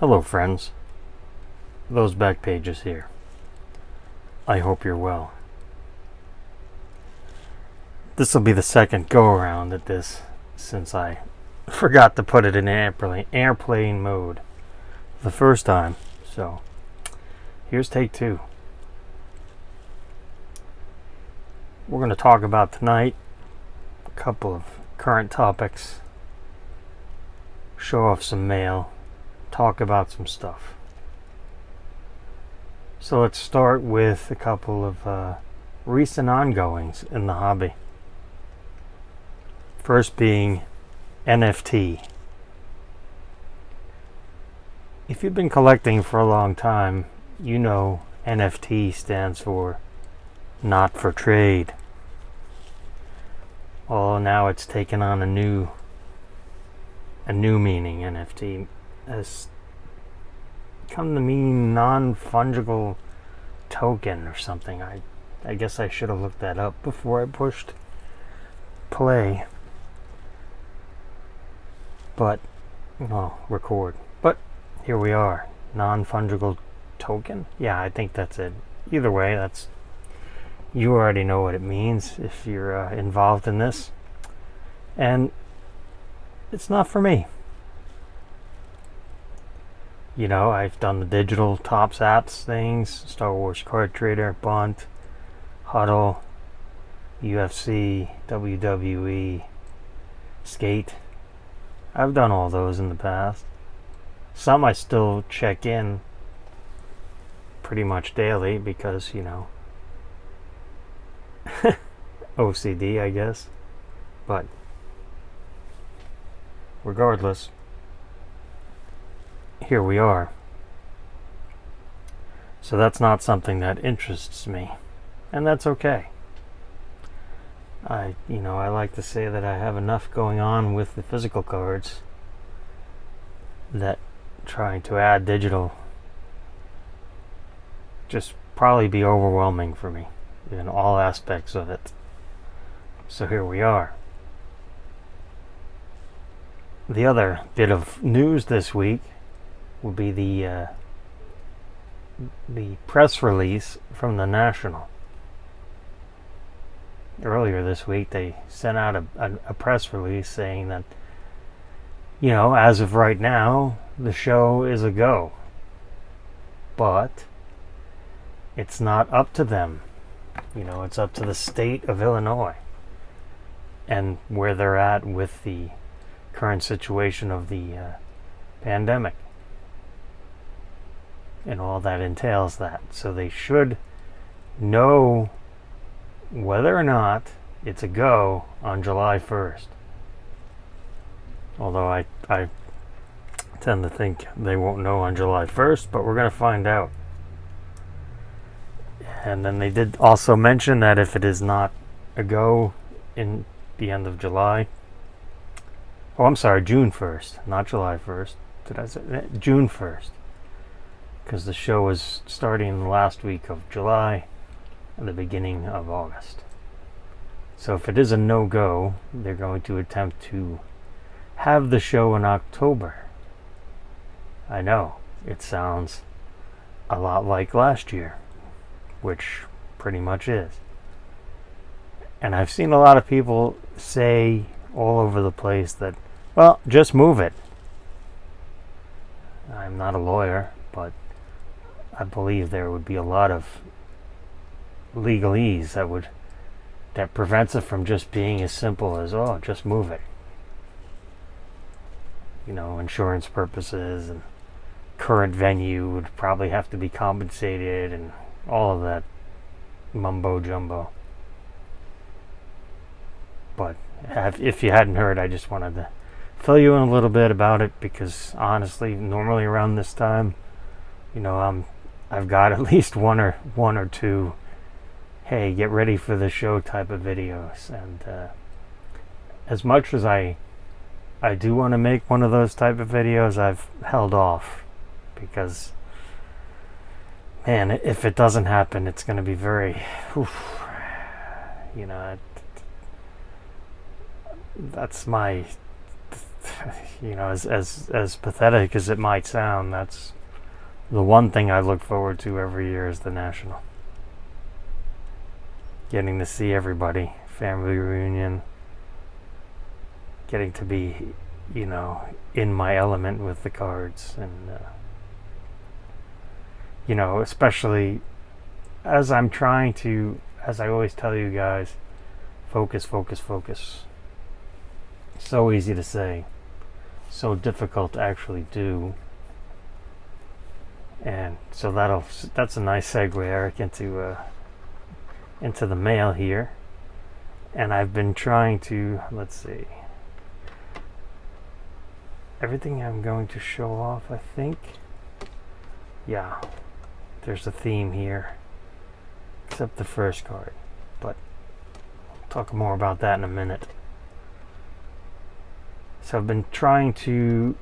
Hello friends, those back pages here. I hope you're well. This will be the second go around at this since I forgot to put it in airplane mode the first time. So here's take two. We're going to talk about tonight a couple of current topics, show off some mail, talk about some stuff. So let's start with a couple of recent ongoings in the hobby. First being NFT. If you've been collecting for a long time, you know NFT stands for not for trade. Well, now it's taken on a new meaning. NFT has come to mean non-fungible token or something. I guess I should have looked that up before I pushed play. But, record. But here we are. Non-fungible token? Yeah, I think that's it. Either way, you already know what it means if you're involved in this. And it's not for me. You know, I've done the digital Tops apps things, Star Wars Card Trader, Bunt, Huddle, UFC, WWE, Skate. I've done all those in the past. Some I still check in pretty much daily because, OCD, I guess. But regardless, here we are. So that's not something that interests me, and that's okay. I like to say that I have enough going on with the physical cards that trying to add digital just probably be overwhelming for me in all aspects of it. So here we are. The other bit of news this week will be the press release from the National. Earlier this week, they sent out a press release saying that, as of right now, the show is a go. But it's not up to them. It's up to the state of Illinois and where they're at with the current situation of the pandemic and all that entails that. So they should know whether or not it's a go on July 1st. Although I tend to think they won't know on July 1st, but we're going to find out. And then they did also mention that if it is not a go in the end of July, June 1st, not July 1st. Did I say that? June 1st. Because the show is starting the last week of July and the beginning of August. So if it is a no-go, they're going to attempt to have the show in October. I know, it sounds a lot like last year, which pretty much is. And I've seen a lot of people say all over the place that, well, just move it. I'm not a lawyer, but I believe there would be a lot of legalese that prevents it from just being as simple as, just move it. Insurance purposes and current venue would probably have to be compensated and all of that mumbo jumbo. But if you hadn't heard, I just wanted to fill you in a little bit about it because honestly, normally around this time, I've got at least one or two, hey, get ready for the show type of videos. And as much as I do want to make one of those type of videos, I've held off because, man, if it doesn't happen, it's going to be very, that's you know, as pathetic as it might sound, that's the one thing I look forward to every year is the National. Getting to see everybody, family reunion, getting to be, you know, in my element with the cards, and you know, especially as I'm trying to, as I always tell you guys, focus, focus, focus. So easy to say, so difficult to actually do. And so that's a nice segue, Eric, into the mail here. And I've been trying to, let's see, everything I'm going to show off, I think. Yeah, there's a theme here, except the first card, but I'll talk more about that in a minute. So I've been trying to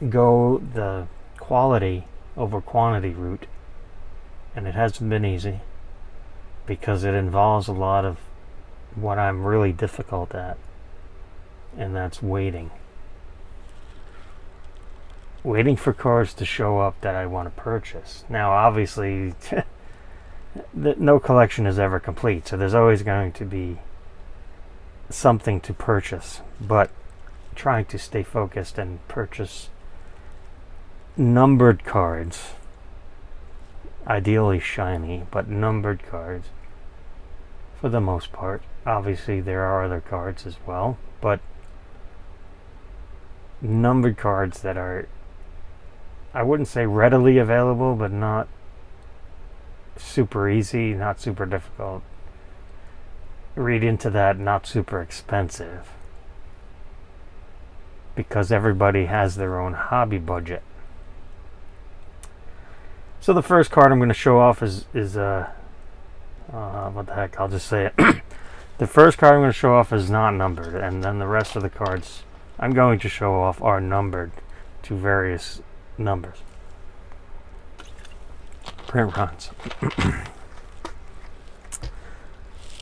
go the quality over quantity route, and it hasn't been easy because it involves a lot of what I'm really difficult at, and that's waiting for cards to show up that I want to purchase. Now obviously no collection is ever complete, so there's always going to be something to purchase, but trying to stay focused and purchase numbered cards, ideally shiny, but numbered cards for the most part. Obviously there are other cards as well, but numbered cards that are, I wouldn't say readily available, but not super easy, not super difficult. Read into that, not super expensive, because everybody has their own hobby budget. So the first card I'm going to show off is what the heck, I'll just say it. The first card I'm going to show off is not numbered, and then the rest of the cards I'm going to show off are numbered to various numbers. Print runs.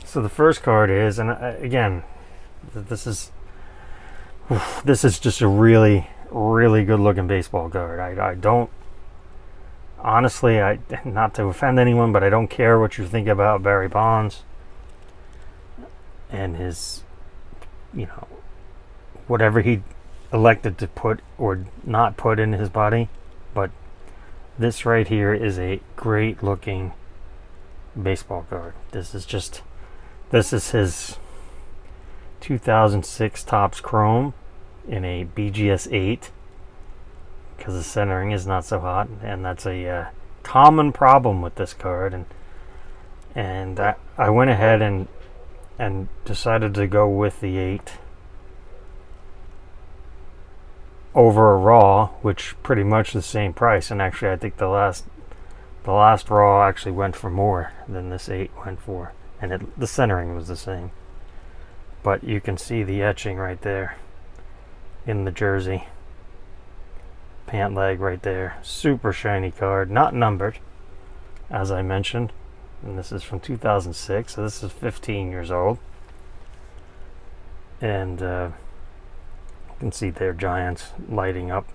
So the first card is, and again, this is just a really, really good looking baseball card. I don't, honestly, not to offend anyone, but I don't care what you think about Barry Bonds and his, you know, whatever he elected to put or not put in his body, but this right here is a great looking baseball card. This is his 2006 Topps Chrome in a BGS 8, because the centering is not so hot, and that's a common problem with this card. And I went ahead and decided to go with the 8 over a raw, which pretty much the same price. And actually, I think the last raw actually went for more than this 8 went for, and the centering was the same. But you can see the etching right there in the jersey, pant leg right there. Super shiny card, not numbered, as I mentioned, and this is from 2006, so this is 15 years old. And you can see their Giants lighting up.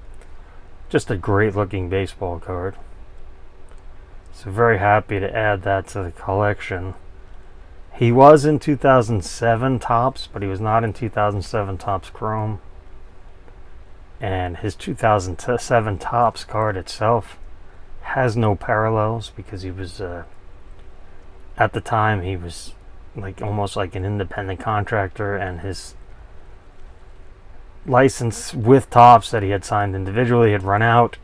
Just a great looking baseball card. So very happy to add that to the collection. He was in 2007 Topps, but he was not in 2007 Topps Chrome. And his 2007 Topps card itself has no parallels, because he was, at the time, he was like almost like an independent contractor, and his license with Topps that he had signed individually had run out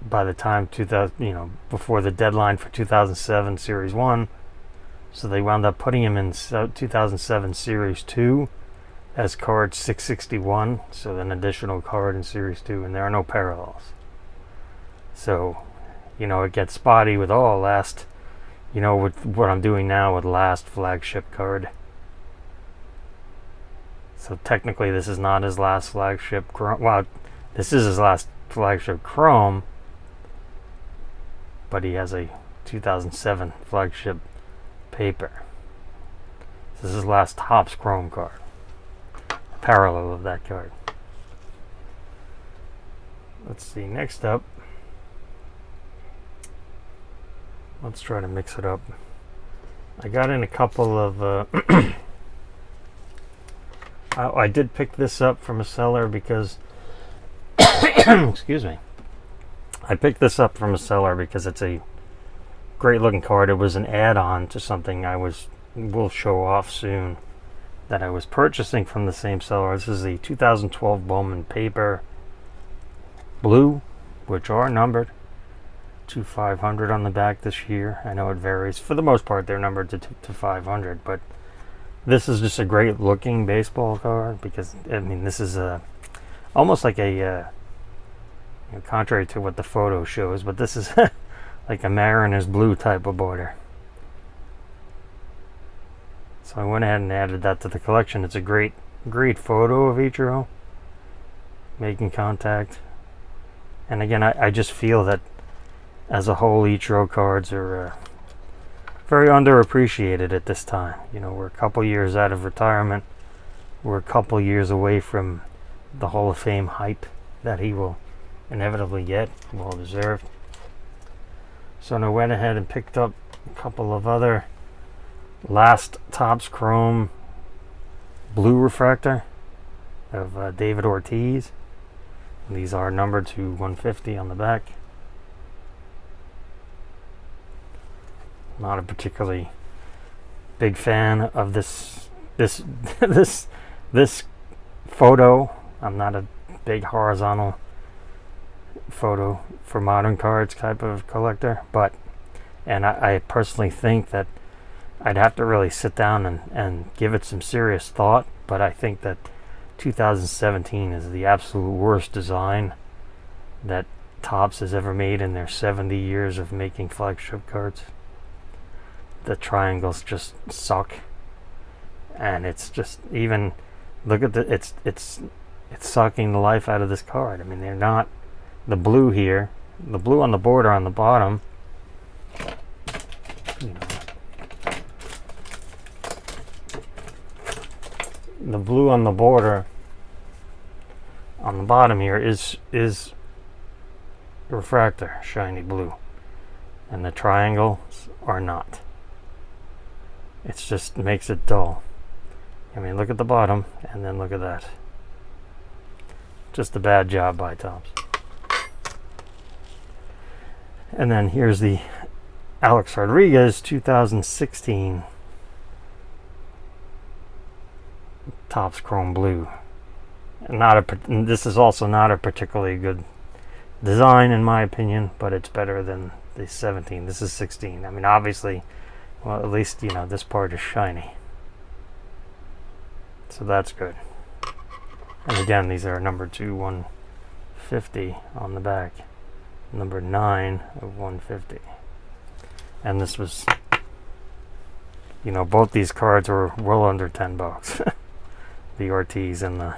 by the time before the deadline for 2007 Series 1. So they wound up putting him in 2007 Series 2 as card 661, so an additional card in Series 2, and there are no parallels. So, it gets spotty with with what I'm doing now with last flagship card. So technically this is not his last flagship Chrome. Well, this is his last flagship Chrome, but he has a 2007 flagship paper. This is his last Topps Chrome card. parallel of that card. Let's see, next up, let's try to mix it up. I got in a couple of I did pick this up from a seller because excuse me, I picked this up from a seller because it's a great looking card. It was an add-on to something will show off soon that I was purchasing from the same seller. This is the 2012 Bowman Paper Blue, which are numbered to 500 on the back this year. I know it varies. For the most part, they're numbered to 500, but this is just a great looking baseball card because, I mean, this is almost like a, contrary to what the photo shows, but this is like a Mariners blue type of border. So I went ahead and added that to the collection. It's a great photo of Ichiro making contact. And again, I just feel that as a whole, Ichiro cards are very underappreciated at this time. We're a couple years out of retirement. We're a couple years away from the Hall of Fame hype that he will inevitably get, well deserved. So I went ahead and picked up a couple of other last Topps Chrome blue refractor of David Ortiz. These are numbered to 150 on the back. Not a particularly big fan of this photo. I'm not a big horizontal photo for modern cards type of collector, and I personally think that I'd have to really sit down and give it some serious thought, but I think that 2017 is the absolute worst design that Topps has ever made in their 70 years of making flagship cards. The triangles just suck, and it's just, even look at it's sucking the life out of this card. I mean, they're not the blue here, the blue on the border on the bottom. The blue on the border on the bottom here is refractor, shiny blue, and the triangles are not. It just makes it dull. I mean, look at the bottom and then look at that. Just a bad job by Topps. And then here's the Alex Rodriguez 2016 Topps Chrome Blue. This is also not a particularly good design in my opinion, but it's better than the 17. This is 16. I mean, obviously, well, at least this part is shiny, so that's good. And again, these are number 2 150 on the back, number 9 of 150. And this was, both these cards were well under $10. The Ortiz and the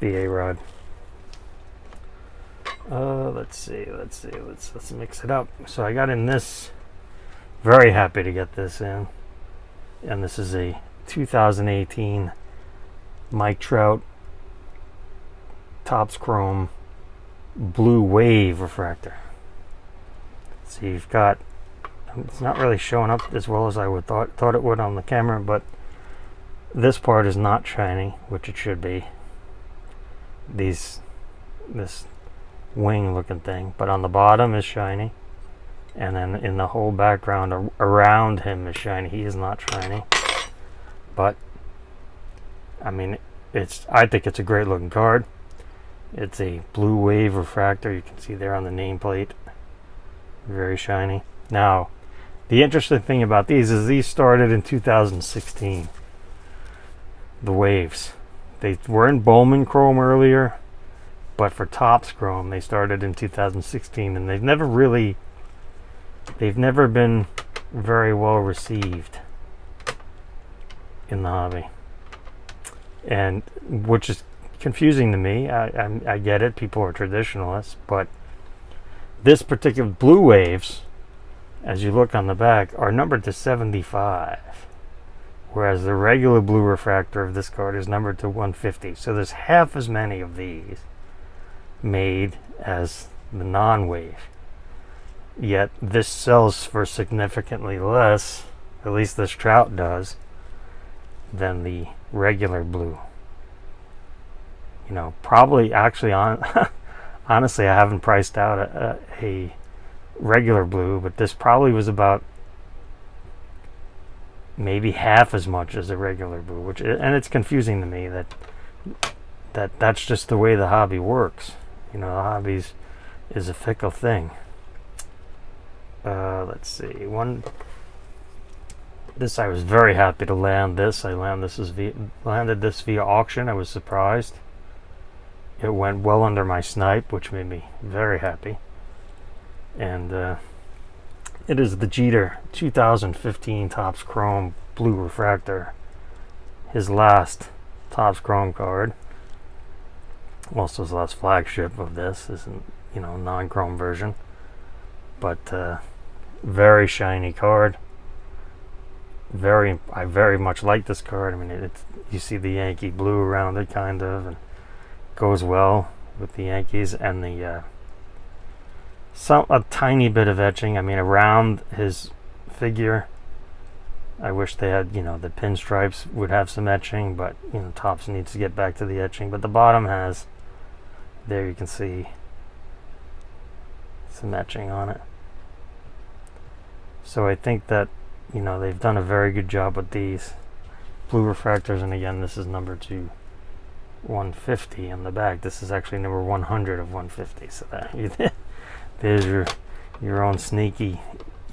A-Rod. Let's see. Let's mix it up. So I got in this. Very happy to get this in. And this is a 2018 Mike Trout Topps Chrome Blue Wave refractor. So you've got, it's not really showing up as well as I would thought it would on the camera, but this part is not shiny, which it should be. This wing looking thing, but on the bottom is shiny, and then in the whole background around him is shiny. He is not shiny, but I mean, I think it's a great looking card. It's a Blue Wave refractor. You can see there on the nameplate, very shiny. Now, the interesting thing about these is these started in 2016. The Waves, they were in Bowman Chrome earlier, but for Topps Chrome they started in 2016, and they've never been very well received in the hobby, and which is confusing to me. I get it, people are traditionalists, but this particular Blue Waves, as you look on the back, are numbered to 75. whereas the regular blue refractor of this card is numbered to 150. So there's half as many of these made as the non-wave. Yet this sells for significantly less, at least this Trout does, than the regular blue. You know, probably actually honestly, I haven't priced out a regular blue, but this probably was about maybe half as much as a regular blue, and it's confusing to me that's just the way the hobby works. You know, the hobby is a fickle thing. Let's see. This I was very happy to land this. I landed this via auction. I was surprised. It went well under my snipe, which made me very happy. And it is the Jeter 2015 Topps Chrome Blue Refractor. His last Topps Chrome card. Also his last flagship of this. Isn't, you know, non-chrome version. But very shiny card. I very much like this card. I mean, you see the Yankee blue around it, kind of, and goes well with the Yankees, and a tiny bit of etching. I mean, around his figure, I wish they had, you know, the pinstripes would have some etching, but, you know, Topps needs to get back to the etching. But the bottom has, there you can see some etching on it. So I think that, you know, they've done a very good job with these blue refractors. And again, this is number 150 on the back. This is actually number 100 of 150. So that there's your own sneaky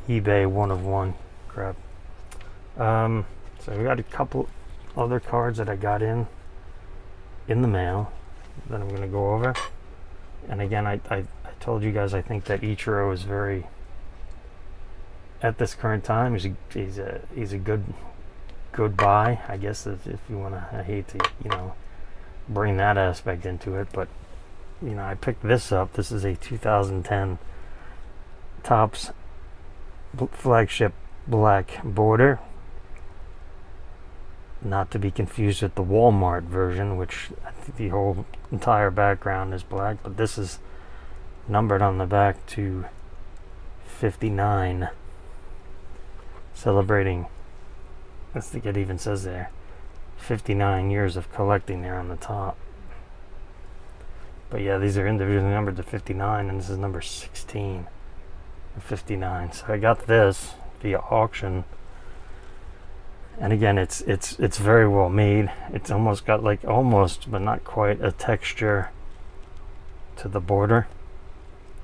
eBay one of one crap. So we got a couple other cards that I got in the mail that I'm going to go over. And again, I told you guys I think that Ichiro is very, at this current time, he's a good buy, I guess, if you want to. I hate to, you know, bring that aspect into it, but, you know, I picked this up. This is a 2010 Topps flagship black border, not to be confused with the Walmart version, which I think the whole entire background is black, but this is numbered on the back to 59. Celebrating, I think it even says there, 59 years of collecting there on the top. But yeah, these are individually numbered to 59, and this is number 16 of 59. So I got this via auction, and again, it's very well made. It's almost got, like, almost, but not quite, a texture to the border.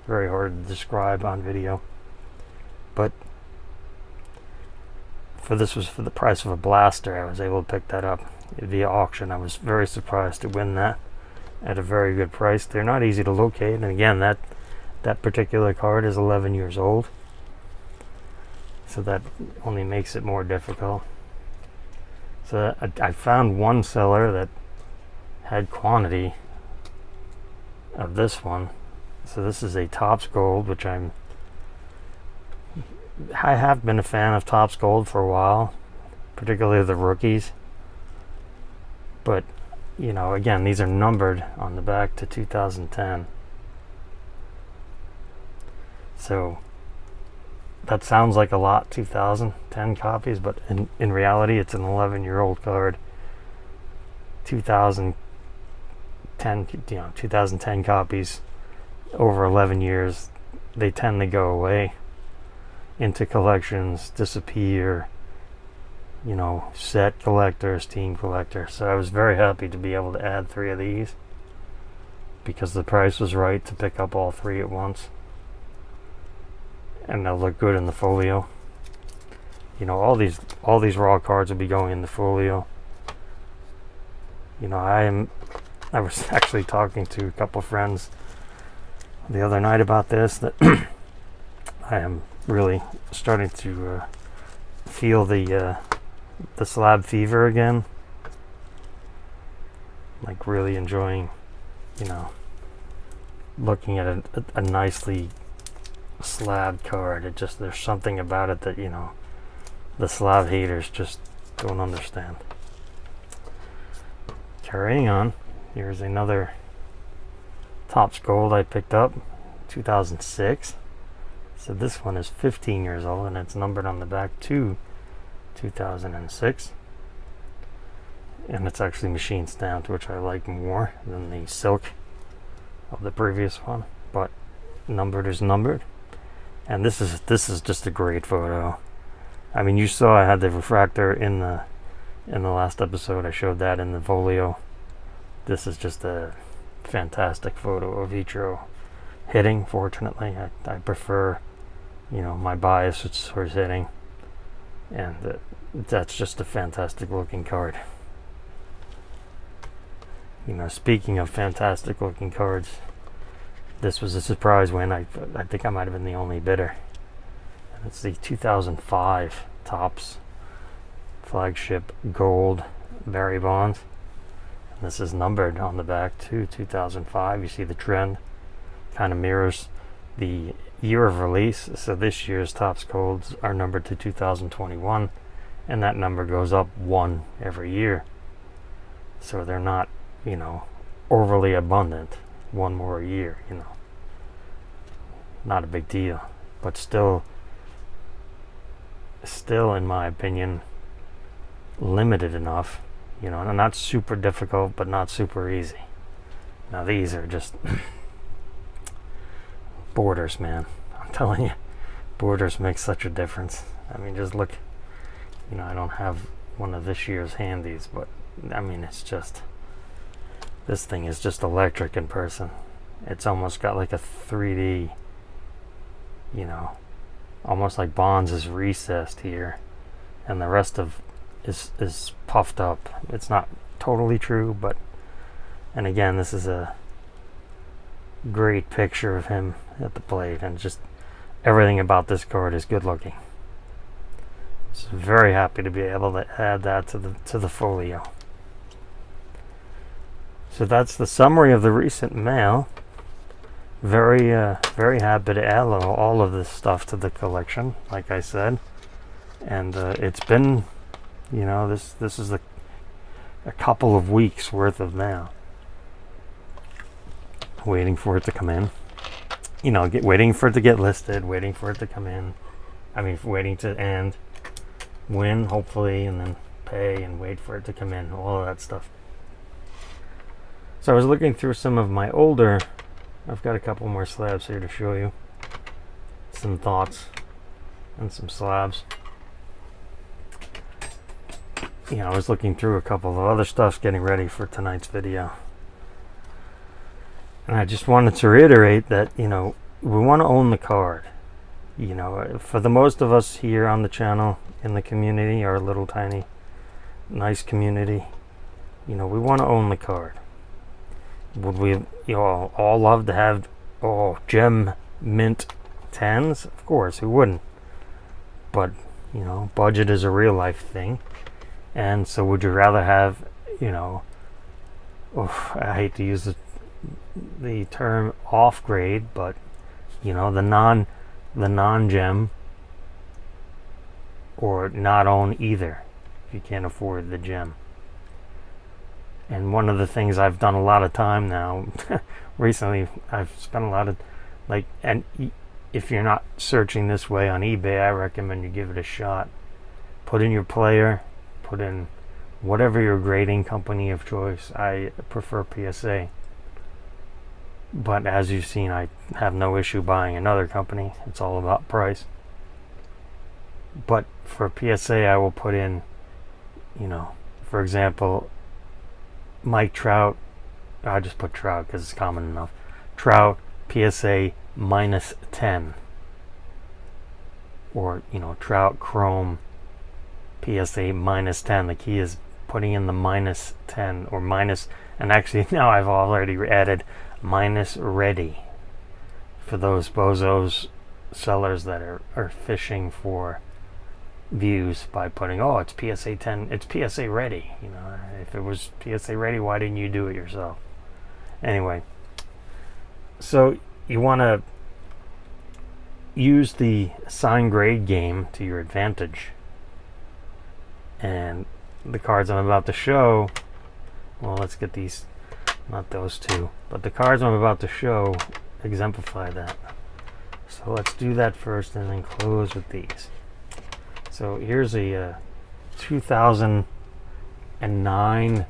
Very hard to describe on video, but this was for the price of a blaster. I was able to pick that up via auction. I was very surprised to win that at a very good price. They're not easy to locate, and again, that particular card is 11 years old, so that only makes it more difficult. So I found one seller that had quantity of this one. So this is a Topps Gold, which I have been a fan of Topps Gold for a while, particularly the rookies. But, you know, again, these are numbered on the back to 2010. So that sounds like a lot, 2010 copies, but in reality, it's an 11-year-old card. 2010 copies over 11 years, they tend to go away into collections, disappear, you know, set collectors, team collectors. So I was very happy to be able to add 3 of these because the price was right to pick up all 3 at once, and they'll look good in the folio. You know, all these raw cards will be going in the folio. You know, I was actually talking to a couple friends the other night about this, that I am really starting to feel the slab fever again. Like, really enjoying, you know, looking at a nicely slab card. There's something about it that, you know, the slab haters just don't understand. Carrying on, here's another Topps Gold I picked up, 2006. So this one is 15 years old, and it's numbered on the back to 2006. And it's actually machine stamped, which I like more than the silk of the previous one. But numbered is numbered. And this is just a great photo. I mean, you saw I had the refractor in the last episode. I showed that in the folio. This is just a fantastic photo of Ichiro hitting. Fortunately, I prefer, my bias towards hitting, and that's just a fantastic looking card. Speaking of fantastic looking cards, this was a surprise win. I think I might have been the only bidder. And it's the 2005 Topps Flagship Gold Barry Bonds. And this is numbered on the back to 2005. You see the trend kind of mirrors the year of release. So this year's Topps Golds are numbered to 2021, and that number goes up one every year. So they're not, overly abundant. One more a year, not a big deal, but still in my opinion limited enough, and not super difficult but not super easy. Now these are just borders, man. I'm telling you, borders make such a difference. I mean, just look, I don't have one of this year's handies, but I mean, it's just, this thing is just electric in person. It's almost got like a 3D, almost like Bonds is recessed here, and the rest of is puffed up. It's not totally true, but, and again, this is a great picture of him at the plate, and just everything about this card is good looking. So very happy to be able to add that to the folio. So that's the summary of the recent mail. Very happy to add all of this stuff to the collection, like I said. And it's been, this is a couple of weeks worth of mail. Waiting for it to come in. Waiting for it to get listed, waiting for it to come in. I mean, waiting to end, win, hopefully, and then pay and wait for it to come in. All of that stuff. So I was looking through some of my older, I've got a couple more slabs here to show you. Some thoughts and some slabs. I was looking through a couple of other stuff getting ready for tonight's video. And I just wanted to reiterate that, we want to own the card. For the most of us here on the channel, in the community, our little tiny, nice community, we want to own the card. Would we all love to have gem mint 10s? Of course, who wouldn't? But, budget is a real life thing. And so would you rather have, I hate to use the term off grade, but, the non-gem, or not own either if you can't afford the gem. And one of the things I've done a lot of time now, recently, I've spent a lot of, and if you're not searching this way on eBay, I recommend you give it a shot. Put in your player, put in whatever your grading company of choice. I prefer PSA. But as you've seen, I have no issue buying another company. It's all about price. But for PSA, I will put in, for example, Mike Trout. I just put Trout because it's common enough. Trout PSA -10, or Trout Chrome PSA -10. The key is putting in the -10 or minus, and actually now I've already added -ready for those bozos sellers that are fishing for views by putting, it's PSA 10, it's PSA ready. If it was PSA ready, why didn't you do it yourself? Anyway, so you want to use the sign grade game to your advantage. And the cards I'm about to show, well, let's get these, not those two, but the cards I'm about to show exemplify that. So let's do that first and then close with these. So here's a 2009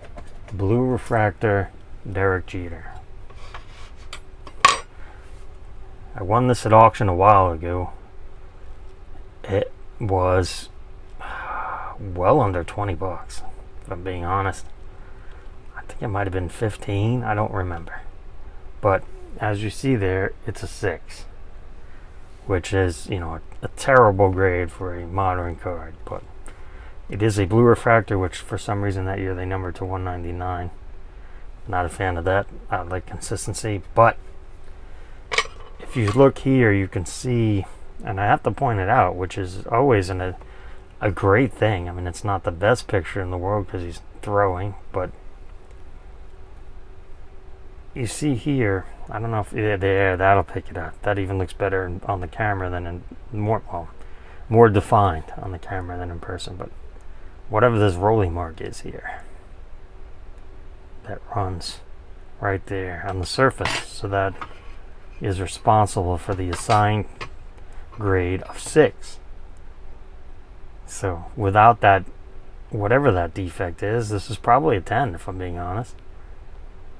blue refractor Derek Jeter. I won this at auction a while ago. It was well under 20 bucks, if I'm being honest. I think it might have been 15, I don't remember. But as you see there, it's a 6, which is, you know, a terrible grade for a modern card, but it is a blue refractor, which for some reason that year they numbered to 199. Not a fan of that. I like consistency, but if you look here, you can see, and I have to point it out, which is always a great thing. I mean, it's not the best picture in the world because he's throwing, but you see here, I don't know if there, that'll pick it up. That even looks better on the camera than in more defined on the camera than in person. But whatever this rolling mark is here, that runs right there on the surface, so that is responsible for the assigned grade of 6. So without that, whatever that defect is, this is probably a 10, if I'm being honest.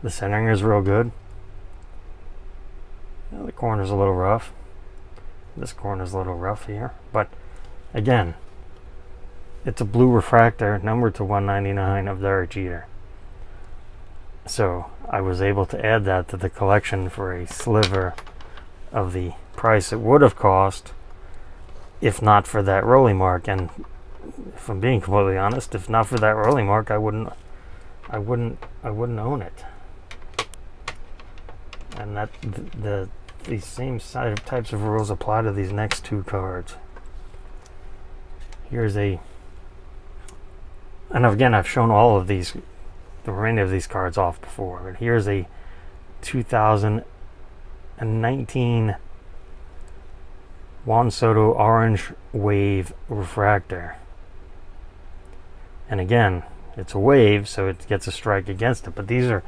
The centering is real good. The corner's a little rough. This corner's a little rough here. But again, it's a blue refractor numbered to 199 of Derek Jeter. So I was able to add that to the collection for a sliver of the price it would have cost if not for that rolling mark. And if I'm being completely honest, if not for that rolling mark, I wouldn't own it. And that these same types of rules apply to these next two cards. Here's a, and again, I've shown all of these, the remainder of these cards off before, but here's a 2019 Juan Soto Orange Wave Refractor. And again, it's a wave, so it gets a strike against it, but these are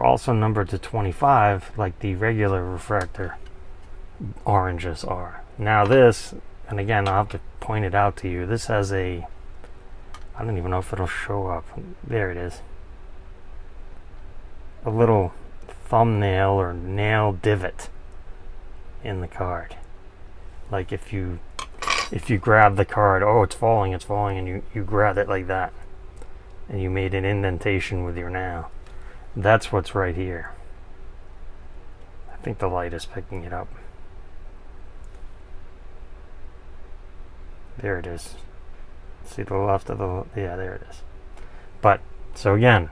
also numbered to 25 like the regular refractor oranges are. Now this, and again, I'll have to point it out to you, this has a, I don't even know if it'll show up. There it is. A little thumbnail or nail divot in the card. Like if you grab the card, oh, it's falling, and you grab it like that, and you made an indentation with your nail. That's what's right here. I think the light is picking it up. There it is. See the left of the, yeah, there it is. But so again,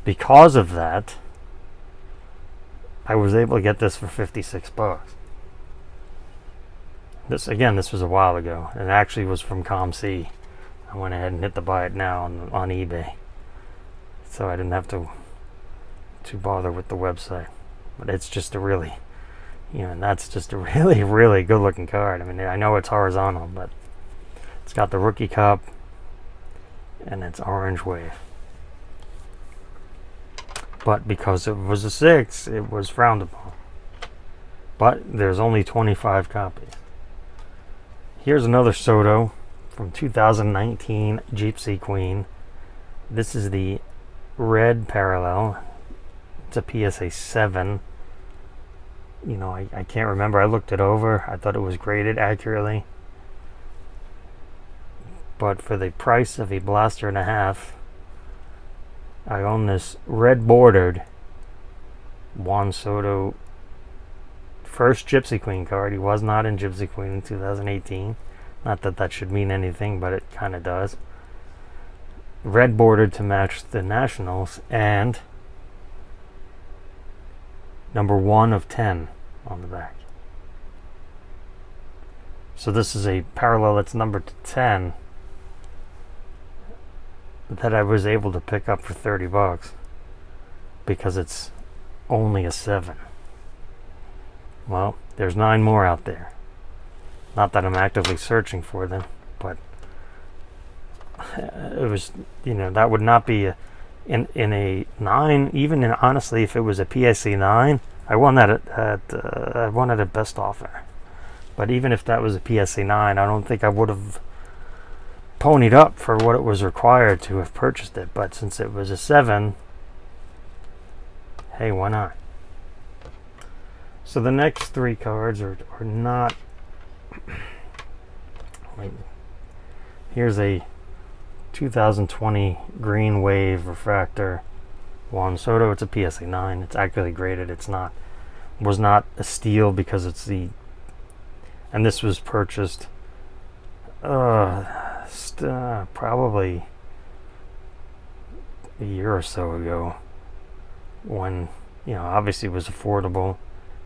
because of that, I was able to get this for 56 bucks. This was a while ago, and actually was from ComC. I went ahead and hit the buy it now on eBay, so I didn't have to bother with the website. But it's just a really, you know, and that's just a really, really good looking card. I mean, I know it's horizontal, but it's got the rookie cup and it's orange wave. But because it was a 6, it was frowned upon. But there's only 25 copies. Here's another Soto from 2019 Gypsy Queen. This is the red parallel. It's a PSA 7. You know, I can't remember. I looked it over. I thought it was graded accurately. But for the price of a blaster and a half, I own this red bordered Juan Soto first Gypsy Queen card. He was not in Gypsy Queen in 2018. Not that that should mean anything, but it kind of does. Red bordered to match the Nationals, and number 1 of 10 on the back. So this is a parallel that's numbered to 10 that I was able to pick up for 30 bucks because it's only a 7. Well, there's 9 more out there. Not that I'm actively searching for them, but it was, that would not be in a 9, even in, honestly, if it was a PSA 9, I won that I won it at best offer. But even if that was a PSA 9, I don't think I would have ponied up for what it was required to have purchased it. But since it was a 7, hey, why not? So the next 3 cards are not. Here's a 2020 Green Wave Refractor Juan Soto. It's a PSA 9. It's accurately graded. Was not a steal because it's the, and this was purchased probably a year or so ago, when obviously it was affordable,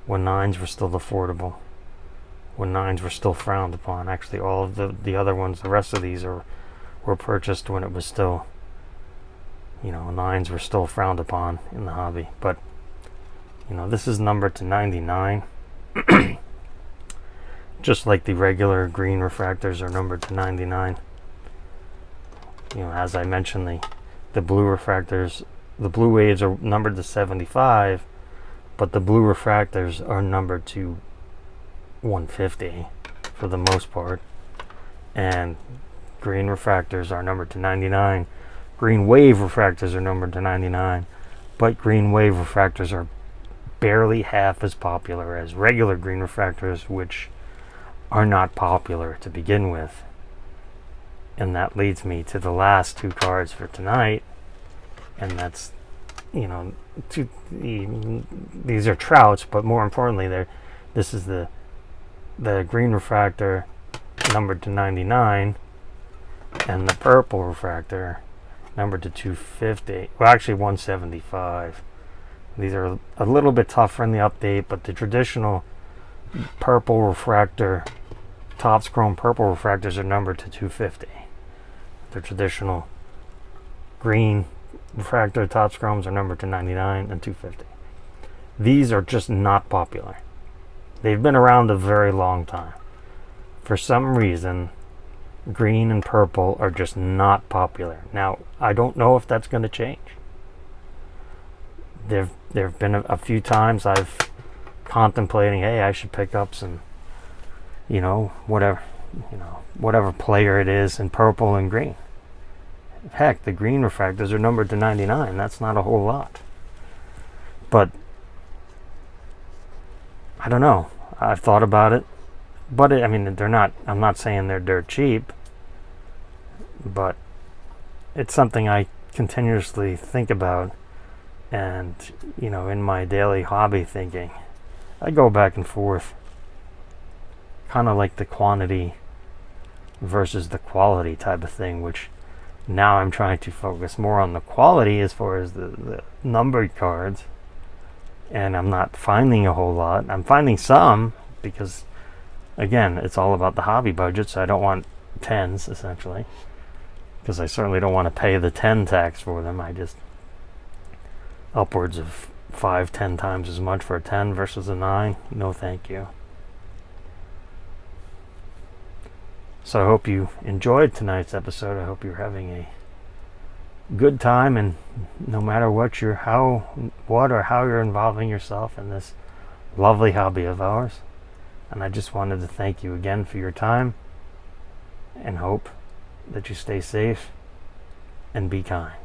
when 9s were still affordable, when 9s were still frowned upon. Actually, all of the other ones, the rest of these were purchased when it was still, 9s were still frowned upon in the hobby. But this is numbered to 99. Just like the regular green refractors are numbered to 99. As I mentioned, the blue refractors, the blue waves are numbered to 75, but the blue refractors are numbered to 150 for the most part. And green refractors are numbered to 99. Green wave refractors are numbered to 99, but green wave refractors are barely half as popular as regular green refractors, which are not popular to begin with. And that leads me to the last 2 cards for tonight, and that's, these are Trouts, but more importantly, this is the green refractor numbered to 99, and the purple refractor numbered to 250. Well, actually 175. These are a little bit tougher in the update, but the traditional purple refractor, Topps Chrome purple refractors are numbered to 250. The traditional green refractor Topps Chromes are numbered to 99 and 250. These are just not popular. They've been around a very long time. For some reason, green and purple are just not popular. Now, I don't know if that's going to change. There have been a few times I've contemplating, hey, I should pick up some, whatever player it is in purple and green. Heck, the green refractors are numbered to 99. That's not a whole lot. But I don't know. I've thought about it. But they're not, I'm not saying they're dirt cheap, but it's something I continuously think about. And, in my daily hobby thinking, I go back and forth, kind of like the quantity versus the quality type of thing, which now I'm trying to focus more on the quality as far as the numbered cards. And I'm not finding a whole lot. I'm finding some because, again, it's all about the hobby budget, so I don't want 10s, essentially, because I certainly don't want to pay the 10 tax for them. I just upwards of 5-10 times as much for a 10 versus a 9. No thank you. So I hope you enjoyed tonight's episode. I hope you're having a good time, and no matter what how you're involving yourself in this lovely hobby of ours. And I just wanted to thank you again for your time, and hope that you stay safe and be kind.